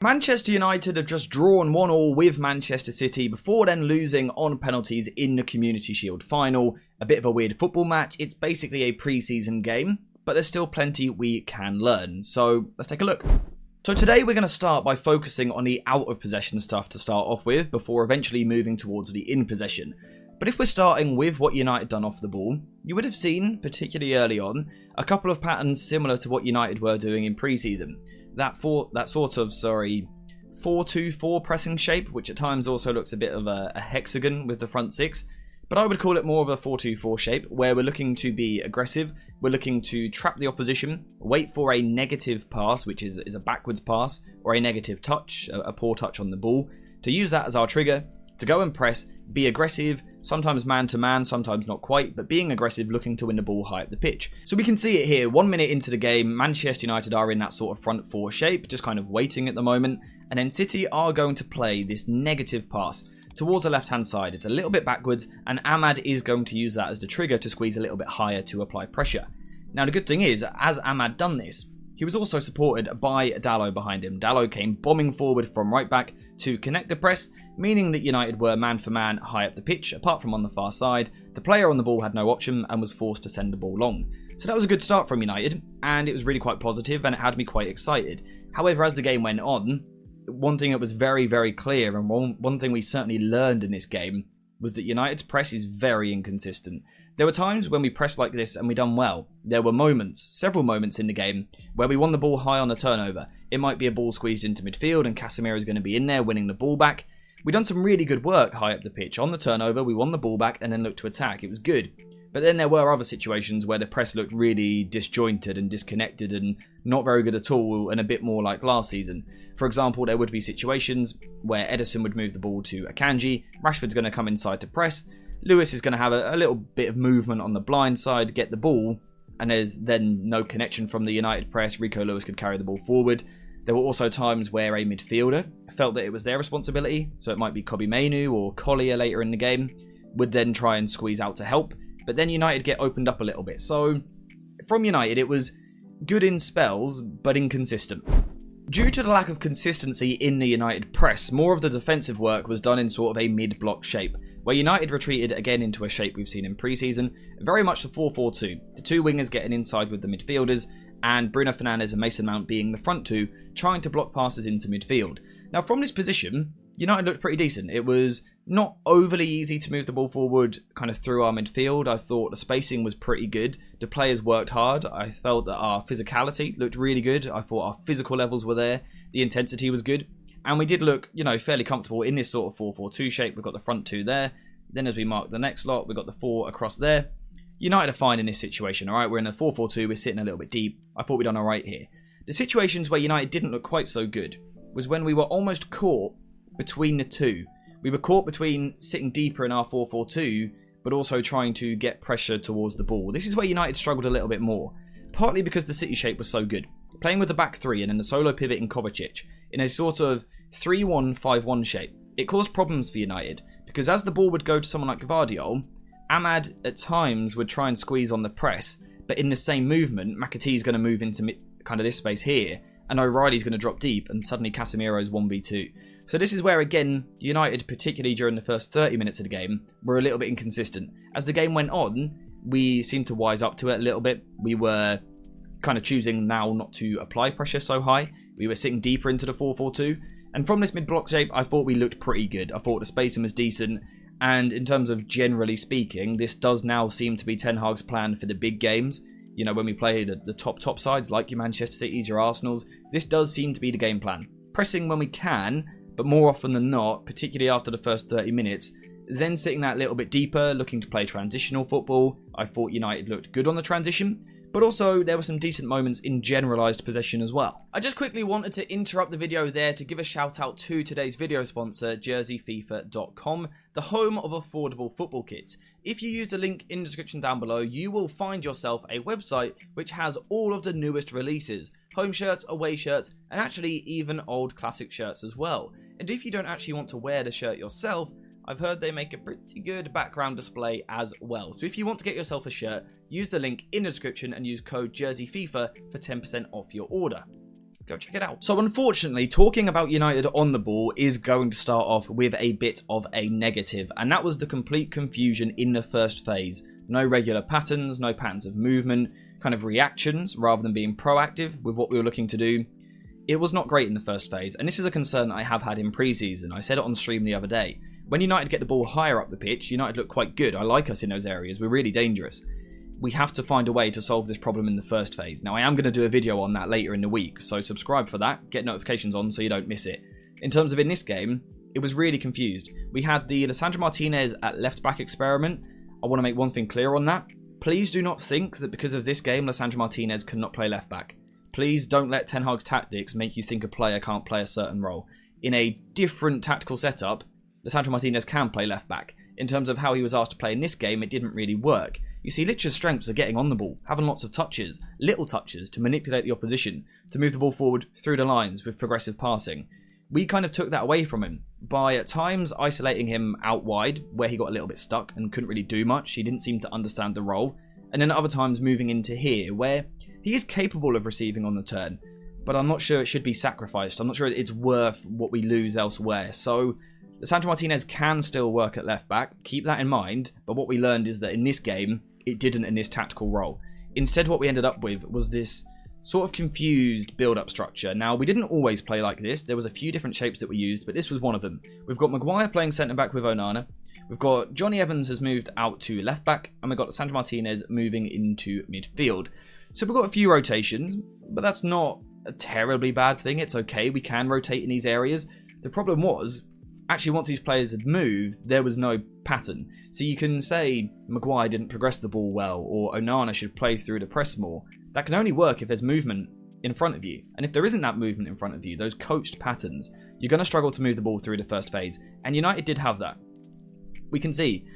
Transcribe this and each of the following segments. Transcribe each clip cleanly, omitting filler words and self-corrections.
Manchester United have just drawn 1-1 with Manchester City before then losing on penalties in the Community Shield final. A bit of a weird football match. It's basically a pre-season game, but there's still plenty we can learn. So let's take a look. So today we're going to start by focusing on the out of possession stuff to start off with before eventually moving towards the in possession. But if we're starting with what United done off the ball, you would have seen, particularly early on, a couple of patterns similar to what United were doing in pre-season. That sort of 4-2-4 pressing shape, which at times also looks a bit of a hexagon with the front six. But I would call it more of a 4-2-4 shape, where we're looking to be aggressive, we're looking to trap the opposition, wait for a negative pass, which is a backwards pass, or a negative touch, a poor touch on the ball, to use that as our trigger, to go and press, be aggressive, sometimes man-to-man, sometimes not quite, but being aggressive, looking to win the ball high up the pitch. So we can see it here, 1 minute into the game, Manchester United are in that sort of front four shape, just kind of waiting at the moment, and then City are going to play this negative pass towards the left-hand side. It's a little bit backwards, and Ahmad is going to use that as the trigger to squeeze a little bit higher to apply pressure. Now the good thing is, as Ahmad done this, he was also supported by Dalot behind him. Dalot came bombing forward from right back to connect the press, meaning that United were man for man high up the pitch, apart from on the far side. The player on the ball had no option and was forced to send the ball long. So that was a good start from United, and it was really quite positive, and it had me quite excited. However, as the game went on, one thing that was very, very clear, and one thing we certainly learned in this game, was that United's press is very inconsistent. There were times when we pressed like this and we done well. There were moments, several moments in the game, where we won the ball high on the turnover. It might be a ball squeezed into midfield and Casemiro is going to be in there winning the ball back. We done some really good work high up the pitch. On the turnover, we won the ball back and then looked to attack. It was good. But then there were other situations where the press looked really disjointed and disconnected and not very good at all, and a bit more like last season. For example, there would be situations where Ederson would move the ball to Akanji, Rashford's going to come inside to press, Lewis is going to have a little bit of movement on the blind side, get the ball, and there's then no connection from the United press. Rico Lewis could carry the ball forward. There were also times where a midfielder felt that it was their responsibility, so it might be Kobbie Mainoo or Collier later in the game, would then try and squeeze out to help, but then United get opened up a little bit. So from United, it was good in spells, but inconsistent. Due to the lack of consistency in the United press, more of the defensive work was done in sort of a mid-block shape, where United retreated again into a shape we've seen in pre-season, very much the 4-4-2. The two wingers getting inside with the midfielders, and Bruno Fernandes and Mason Mount being the front two, trying to block passes into midfield. Now from this position, United looked pretty decent. It was not overly easy to move the ball forward kind of through our midfield. I thought the spacing was pretty good. The players worked hard. I felt that our physicality looked really good. I thought our physical levels were there. The intensity was good. And we did look, fairly comfortable in this sort of 4-4-2 shape. We've got the front two there. Then as we mark the next lot, we've got the four across there. United are fine in this situation, all right? We're in a 4-4-2. We're sitting a little bit deep. I thought we'd done all right here. The situations where United didn't look quite so good was when we were almost caught between the two. We were caught between sitting deeper in our 4-4-2, but also trying to get pressure towards the ball. This is where United struggled a little bit more, partly because the City shape was so good. Playing with the back three and then the solo pivot in Kovacic in a sort of 3-1-5-1 shape, it caused problems for United, because as the ball would go to someone like Gvardiol, Ahmad at times would try and squeeze on the press, but in the same movement, McAtee's going to move into kind of this space here, and O'Reilly's going to drop deep, and suddenly Casemiro's 1v2. So this is where, again, United, particularly during the first 30 minutes of the game, were a little bit inconsistent. As the game went on, we seemed to wise up to it a little bit. We were kind of choosing now not to apply pressure so high. We were sitting deeper into the 4-4-2. And from this mid-block shape, I thought we looked pretty good. I thought the spacing was decent. And in terms of generally speaking, this does now seem to be Ten Hag's plan for the big games. When we play the top sides, like your Manchester Cities, your Arsenals, this does seem to be the game plan. Pressing when we can, but more often than not, particularly after the first 30 minutes, then sitting that little bit deeper, looking to play transitional football. I thought United looked good on the transition, but also there were some decent moments in generalised possession as well. I just quickly wanted to interrupt the video there to give a shout out to today's video sponsor, jerseyfifa.com, the home of affordable football kits. If you use the link in the description down below, you will find yourself a website which has all of the newest releases. Home shirts, away shirts, and actually even old classic shirts as well. And if you don't actually want to wear the shirt yourself, I've heard they make a pretty good background display as well. So if you want to get yourself a shirt, use the link in the description and use code JerseyFIFA for 10% off your order. go check it out. So unfortunately, talking about United on the ball is going to start off with a bit of a negative, and that was the complete confusion in the first phase. No regular patterns, no patterns of movement, kind of reactions rather than being proactive with what we were looking to do. It was not great in the first phase, and this is a concern I have had in pre-season. I said it on stream the other day. When United get the ball higher up the pitch, United look quite good. I like us in those areas. We're really dangerous. We have to find a way to solve this problem in the first phase. Now, I am going to do a video on that later in the week, so subscribe for that. Get notifications on so you don't miss it. In terms of in this game, it was really confused. We had the Lisandro Martinez at left-back experiment. I want to make one thing clear on that. Please do not think that because of this game, Lisandro Martinez cannot play left-back. Please don't let Ten Hag's tactics make you think a player can't play a certain role. In a different tactical setup, Lisandro Martinez can play left-back. In terms of how he was asked to play in this game, it didn't really work. You see, Lich's strengths are getting on the ball, having lots of touches, little touches to manipulate the opposition, to move the ball forward through the lines with progressive passing. We kind of took that away from him by at times isolating him out wide, where he got a little bit stuck and couldn't really do much. He didn't seem to understand the role. And then at other times moving into here, where he is capable of receiving on the turn, but I'm not sure it should be sacrificed. I'm not sure it's worth what we lose elsewhere. So Lisandro Martinez can still work at left back, keep that in mind, but what we learned is that in this game, it didn't in this tactical role. Instead, what we ended up with was this sort of confused build-up structure. Now, we didn't always play like this. There was a few different shapes that we used, but this was one of them. We've got Maguire playing centre-back with Onana. We've got Johnny Evans has moved out to left-back, and we've got Lisandro Martinez moving into midfield. So we've got a few rotations, but that's not a terribly bad thing. It's okay. We can rotate in these areas. The problem was, actually, once these players had moved, there was no pattern. So you can say Maguire didn't progress the ball well, or Onana should play through the press more. That can only work if there's movement in front of you. And if there isn't that movement in front of you, those coached patterns, you're going to struggle to move the ball through the first phase. And United did have that. We can see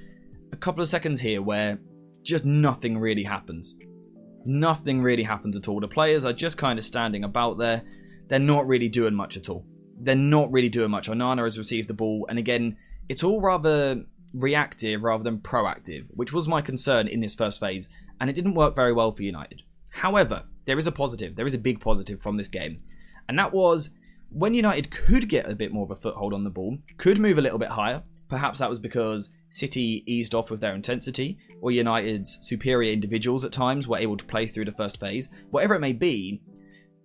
a couple of seconds here where just nothing really happens. Nothing really happens at all. The players are just kind of standing about there. They're not really doing much at all. They're not really doing much. Onana has received the ball, and again, it's all rather reactive rather than proactive, which was my concern in this first phase, and it didn't work very well for United. However, there is a positive. There is a big positive from this game, and that was when United could get a bit more of a foothold on the ball, could move a little bit higher. Perhaps that was because City eased off with their intensity, or United's superior individuals at times were able to play through the first phase. Whatever it may be,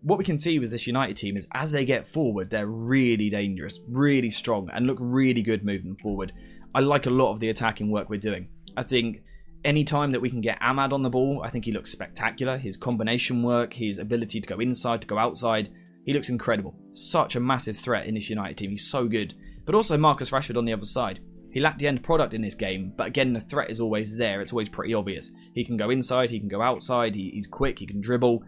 what we can see with this United team is as they get forward, they're really dangerous, really strong, and look really good moving forward. I like a lot of the attacking work we're doing. I think any time that we can get Ahmad on the ball, I think he looks spectacular. His combination work, his ability to go inside, to go outside, he looks incredible. Such a massive threat in this United team. He's so good. But also Marcus Rashford on the other side. He lacked the end product in this game, but again, the threat is always there. It's always pretty obvious. He can go inside, he can go outside, he's quick, he can dribble.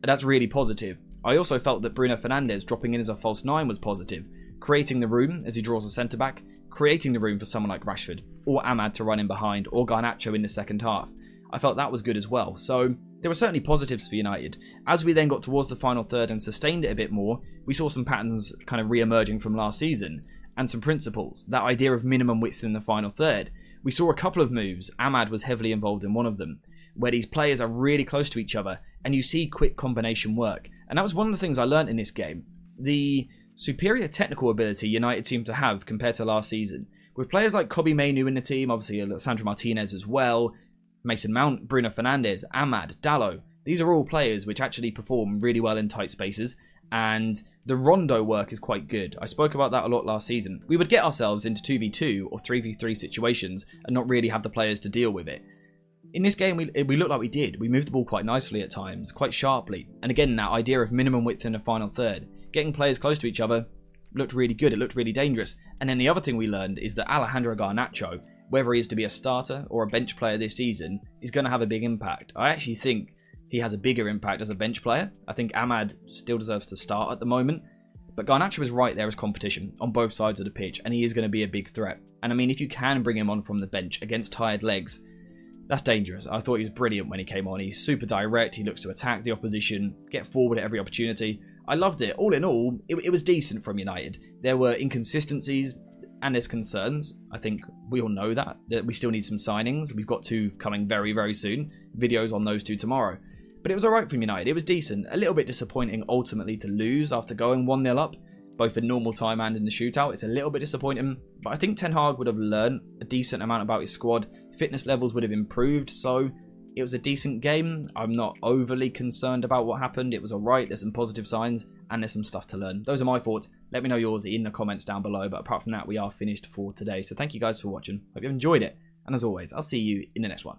That's really positive. I also felt that Bruno Fernandes dropping in as a false 9 was positive, creating the room as he draws a centre-back, creating the room for someone like Rashford, or Ahmad to run in behind, or Garnacho in the second half. I felt that was good as well. So there were certainly positives for United. As we then got towards the final third and sustained it a bit more, we saw some patterns kind of re-emerging from last season, and some principles. That idea of minimum width in the final third. We saw a couple of moves. Ahmad was heavily involved in one of them, where these players are really close to each other, and you see quick combination work. And that was one of the things I learned in this game. The superior technical ability United seemed to have compared to last season. With players like Kobbie Mainoo in the team, obviously Lisandro Martinez as well, Mason Mount, Bruno Fernandes, Ahmad, Dalot. These are all players which actually perform really well in tight spaces, and the rondo work is quite good. I spoke about that a lot last season. We would get ourselves into 2v2 or 3v3 situations and not really have the players to deal with it. In this game, we looked like we did. We moved the ball quite nicely at times, quite sharply. And again, that idea of minimum width in the final third, getting players close to each other, looked really good. It looked really dangerous. And then the other thing we learned is that Alejandro Garnacho, whether he is to be a starter or a bench player this season, is going to have a big impact. I actually think he has a bigger impact as a bench player. I think Ahmad still deserves to start at the moment. But Garnacho is right there as competition on both sides of the pitch, and he is going to be a big threat. And I mean, if you can bring him on from the bench against tired legs, that's dangerous. I thought he was brilliant when he came on. He's super direct. He looks to attack the opposition, get forward at every opportunity. I loved it. All in all, it was decent from United. There were inconsistencies and there's concerns. I think we all know that we still need some signings. We've got two coming very, very soon. Videos on those two tomorrow. But it was alright from United. It was decent. A little bit disappointing ultimately to lose after going 1-0 up, both in normal time and in the shootout. It's a little bit disappointing, but I think Ten Hag would have learned a decent amount about his squad. Fitness levels would have improved, so it was a decent game. I'm not overly concerned about what happened. It was alright. There's some positive signs and there's some stuff to learn. Those are my thoughts. Let me know yours in the comments down below. But apart from that, we are finished for today. So thank you guys for watching. Hope you enjoyed it. And as always, I'll see you in the next one.